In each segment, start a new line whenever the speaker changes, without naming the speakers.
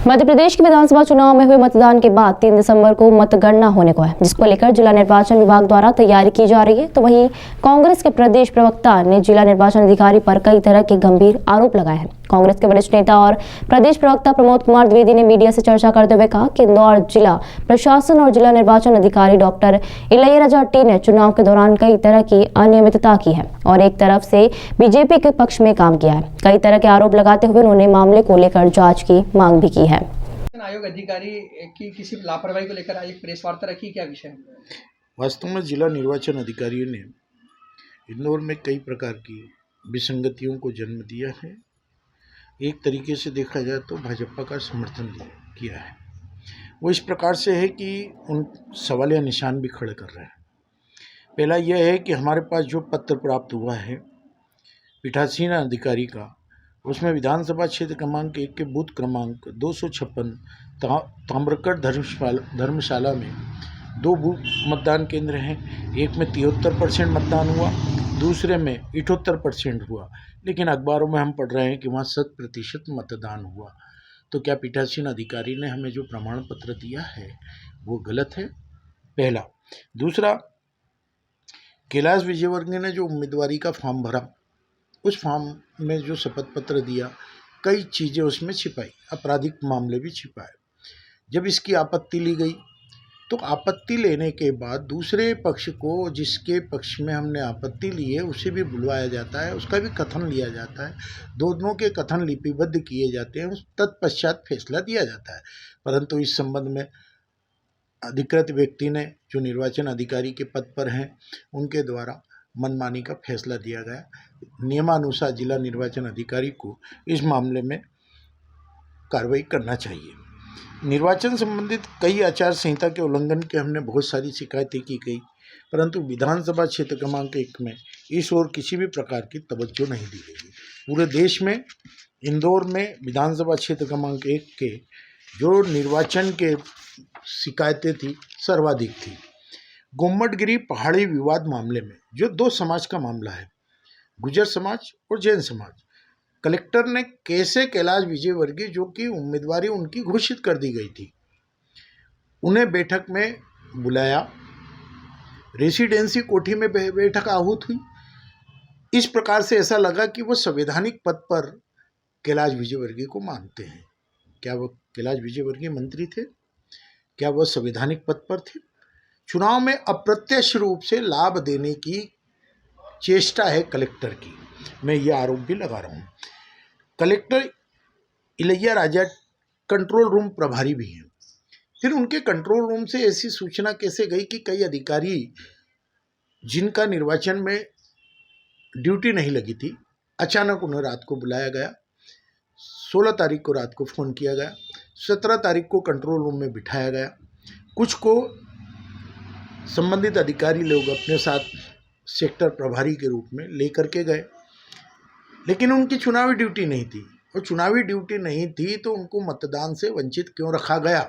मध्य प्रदेश के विधानसभा चुनाव में हुए मतदान के बाद 3 दिसंबर को मतगणना होने को है, जिसको लेकर जिला निर्वाचन विभाग द्वारा तैयारी की जा रही है। तो वहीं कांग्रेस के प्रदेश प्रवक्ता ने जिला निर्वाचन अधिकारी पर कई तरह के गंभीर आरोप लगाए हैं। कांग्रेस के वरिष्ठ नेता और प्रदेश प्रवक्ता प्रमोद कुमार द्विवेदी ने मीडिया से चर्चा करते हुए कहा कि इंदौर जिला प्रशासन और जिला निर्वाचन अधिकारी डॉक्टर इलैयाराजा टी ने चुनाव के दौरान कई तरह की अनियमितता की है और एक तरफ से बीजेपी के पक्ष में काम किया है। कई तरह के आरोप लगाते हुए उन्होंने मामले को लेकर जांच की मांग भी की है।
आयोग अधिकारी की किसी लापरवाही को लेकर आज एक प्रेस वार्ता रखी, क्या विषय है?
वास्तव में जिला निर्वाचन अधिकारियों ने इंदौर में कई प्रकार की विसंगतियों को जन्म दिया है। एक तरीके से देखा जाए तो भाजपा का समर्थन किया है। वो इस प्रकार से है कि उन सवालिया निशान भी खड़े कर रहे हैं। पहला यह है कि हमारे पास जो पत्र प्राप्त हुआ है पीठासीन अधिकारी का, उसमें विधानसभा क्षेत्र क्रमांक 1 के बूथ क्रमांक 256 ताम्रकट धर्मशाला में 2 मतदान केंद्र हैं। एक में 73% मतदान हुआ, दूसरे में 78% हुआ, लेकिन अखबारों में हम पढ़ रहे हैं कि वहाँ 100% मतदान हुआ। तो क्या पीठासीन अधिकारी ने हमें जो प्रमाण पत्र दिया है वो गलत है? पहला। दूसरा, कैलाश विजयवर्गीय ने जो उम्मीदवारी का फॉर्म भरा, उस फॉर्म में जो शपथ पत्र दिया, कई चीज़ें उसमें छिपाई, आपराधिक मामले भी छिपाए। जब इसकी आपत्ति ली गई तो आपत्ति लेने के बाद दूसरे पक्ष को, जिसके पक्ष में हमने आपत्ति ली है, उसे भी बुलवाया जाता है, उसका भी कथन लिया जाता है, दोनों के कथन लिपिबद्ध किए जाते हैं, उस तत्पश्चात फैसला दिया जाता है। परंतु इस संबंध में अधिकृत व्यक्ति ने, जो निर्वाचन अधिकारी के पद पर हैं, उनके द्वारा मनमानी का फैसला दिया गया। नियमानुसार जिला निर्वाचन अधिकारी को इस मामले में कार्रवाई करना चाहिए। निर्वाचन संबंधित कई आचार संहिता के उल्लंघन के हमने बहुत सारी शिकायतें की गई, परंतु विधानसभा क्षेत्र क्रमांक 1 में इस ओर किसी भी प्रकार की तवज्जो नहीं दी गई। पूरे देश में इंदौर में विधानसभा क्षेत्र क्रमांक 1 के जो निर्वाचन के शिकायतें थी सर्वाधिक थी। गुम्मटगिरी पहाड़ी विवाद मामले में, जो 2 समाज का मामला है, गुर्जर समाज और जैन समाज, कलेक्टर ने कैसे कैलाश विजयवर्गीय, जो कि उम्मीदवारी उनकी घोषित कर दी गई थी, उन्हें बैठक में बुलाया। रेसिडेंसी कोठी में बैठक आहूत हुई। इस प्रकार से ऐसा लगा कि वो संवैधानिक पद पर कैलाश विजयवर्गीय को मानते हैं। क्या वो कैलाश विजयवर्गीय मंत्री थे? क्या वो संवैधानिक पद पर थे? चुनाव में अप्रत्यक्ष रूप से लाभ देने की चेष्टा है कलेक्टर की। मैं ये आरोप भी लगा रहा हूँ। कलेक्टर इलैयाराजा कंट्रोल रूम प्रभारी भी हैं। फिर उनके कंट्रोल रूम से ऐसी सूचना कैसे गई कि कई अधिकारी जिनका निर्वाचन में ड्यूटी नहीं लगी थी, अचानक उन्हें रात को बुलाया गया। 16 तारीख को रात को फ़ोन किया गया, 17 तारीख को कंट्रोल रूम में बिठाया गया। कुछ को संबंधित अधिकारी लोग अपने साथ सेक्टर प्रभारी के रूप में लेकर के गए, लेकिन उनकी चुनावी ड्यूटी नहीं थी। और चुनावी ड्यूटी नहीं थी तो उनको मतदान से वंचित क्यों रखा गया?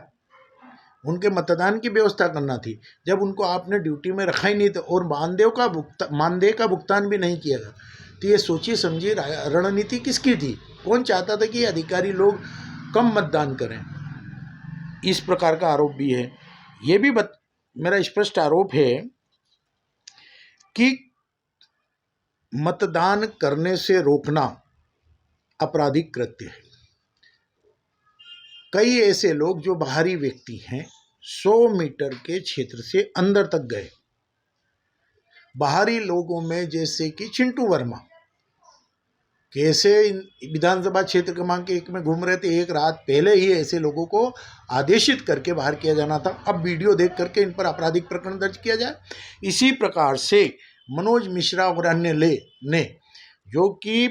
उनके मतदान की व्यवस्था करना थी। जब उनको आपने ड्यूटी में रखा ही नहीं था और मानदेय का भुगतान भी नहीं किया गया, तो ये सोचिए समझिए रणनीति किसकी थी? कौन चाहता था कि अधिकारी लोग कम मतदान करें? इस प्रकार का आरोप भी है। ये भी मेरा स्पष्ट आरोप है कि मतदान करने से रोकना आपराधिक कृत्य है। कई ऐसे लोग जो बाहरी व्यक्ति हैं 100 मीटर के क्षेत्र से अंदर तक गए। बाहरी लोगों में जैसे कि चिंटू वर्मा कैसे विधानसभा क्षेत्र क्रमांक 1 में घूम रहे थे, एक रात पहले ही ऐसे लोगों को आदेशित करके बाहर किया जाना था। अब वीडियो देख करके इन पर आपराधिक प्रकरण दर्ज किया जाए। इसी प्रकार से मनोज मिश्रा और अन्य ने, जो कि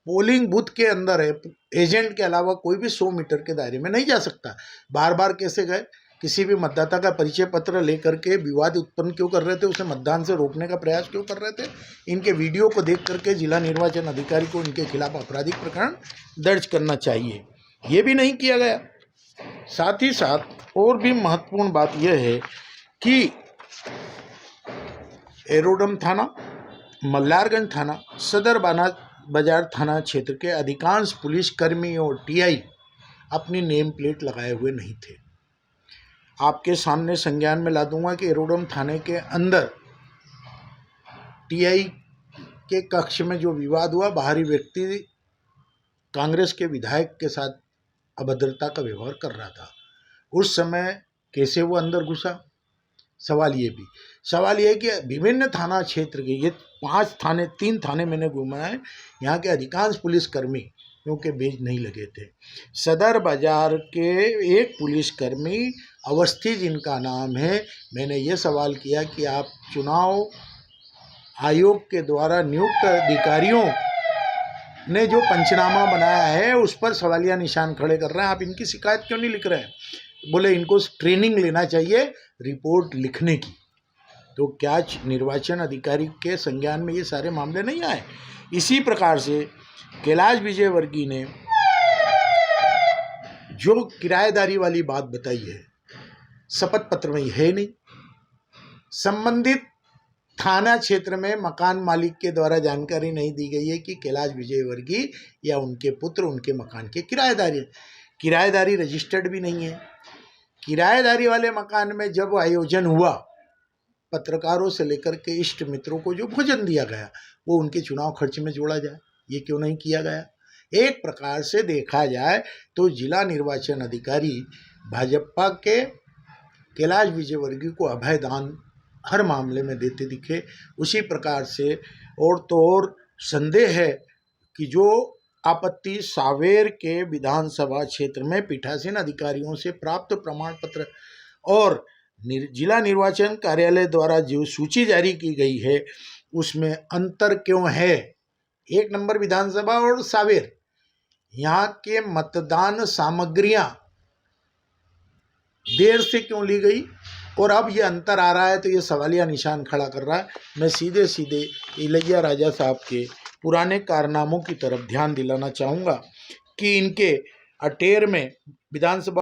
पोलिंग बूथ के अंदर है, एजेंट के अलावा कोई भी 100 मीटर के दायरे में नहीं जा सकता, बार बार कैसे गए? किसी भी मतदाता का परिचय पत्र लेकर के विवाद उत्पन्न क्यों कर रहे थे? उसे मतदान से रोकने का प्रयास क्यों कर रहे थे? इनके वीडियो को देख करके जिला निर्वाचन अधिकारी को इनके खिलाफ आपराधिक प्रकरण दर्ज करना चाहिए। ये भी नहीं किया गया। साथ ही साथ और भी महत्वपूर्ण बात यह है कि एरोडम थाना, मल्लारगंज थाना, सदर बाजार थाना क्षेत्र के अधिकांश पुलिसकर्मी और टीआई अपनी नेम प्लेट लगाए हुए नहीं थे। आपके सामने संज्ञान में ला दूंगा कि एरोडम थाने के अंदर टीआई के कक्ष में जो विवाद हुआ, बाहरी व्यक्ति कांग्रेस के विधायक के साथ अभद्रता का व्यवहार कर रहा था। उस समय कैसे वो अंदर घुसा, सवाल ये है कि विभिन्न थाना क्षेत्र के ये 3 थाने मैंने घूमा है, यहाँ के अधिकांश पुलिसकर्मी क्योंकि बेज नहीं लगे थे। सदर बाजार के एक पुलिसकर्मी अवस्थी जिनका नाम है, मैंने ये सवाल किया कि आप चुनाव आयोग के द्वारा नियुक्त अधिकारियों ने जो पंचनामा बनाया है उस पर सवालिया निशान खड़े कर रहे हैं, आप इनकी शिकायत क्यों नहीं लिख रहे हैं? बोले इनको ट्रेनिंग लेना चाहिए रिपोर्ट लिखने की। तो क्या निर्वाचन अधिकारी के संज्ञान में ये सारे मामले नहीं आए? इसी प्रकार से कैलाश विजयवर्गीय ने जो किराएदारी वाली बात बताई है, शपथ पत्र में है नहीं। संबंधित थाना क्षेत्र में मकान मालिक के द्वारा जानकारी नहीं दी गई है कि कैलाश विजयवर्गीय या उनके पुत्र उनके मकान के किराएदारी हैं। किराएदारी रजिस्टर्ड भी नहीं है। किराएदारी वाले मकान में जब आयोजन हुआ, पत्रकारों से लेकर के इष्ट मित्रों को जो भोजन दिया गया वो उनके चुनाव खर्च में जोड़ा जाए, ये क्यों नहीं किया गया? एक प्रकार से देखा जाए तो जिला निर्वाचन अधिकारी भाजपा के कैलाश विजयवर्गीय को अभय दान हर मामले में देते दिखे। उसी प्रकार से और तो और संदेह है कि जो आपत्ति सावेर के विधानसभा क्षेत्र में पीठासीन अधिकारियों से प्राप्त प्रमाण पत्र और जिला निर्वाचन कार्यालय द्वारा जो सूची जारी की गई है उसमें अंतर क्यों है? 1 नंबर विधानसभा और सावेर, यहाँ के मतदान सामग्रियां देर से क्यों ली गई और अब ये अंतर आ रहा है, तो ये सवालिया निशान खड़ा कर रहा है। मैं सीधे सीधे इलैया राजा साहब के पुराने कारनामों की तरफ ध्यान दिलाना चाहूँगा कि इनके अटेर में विधानसभा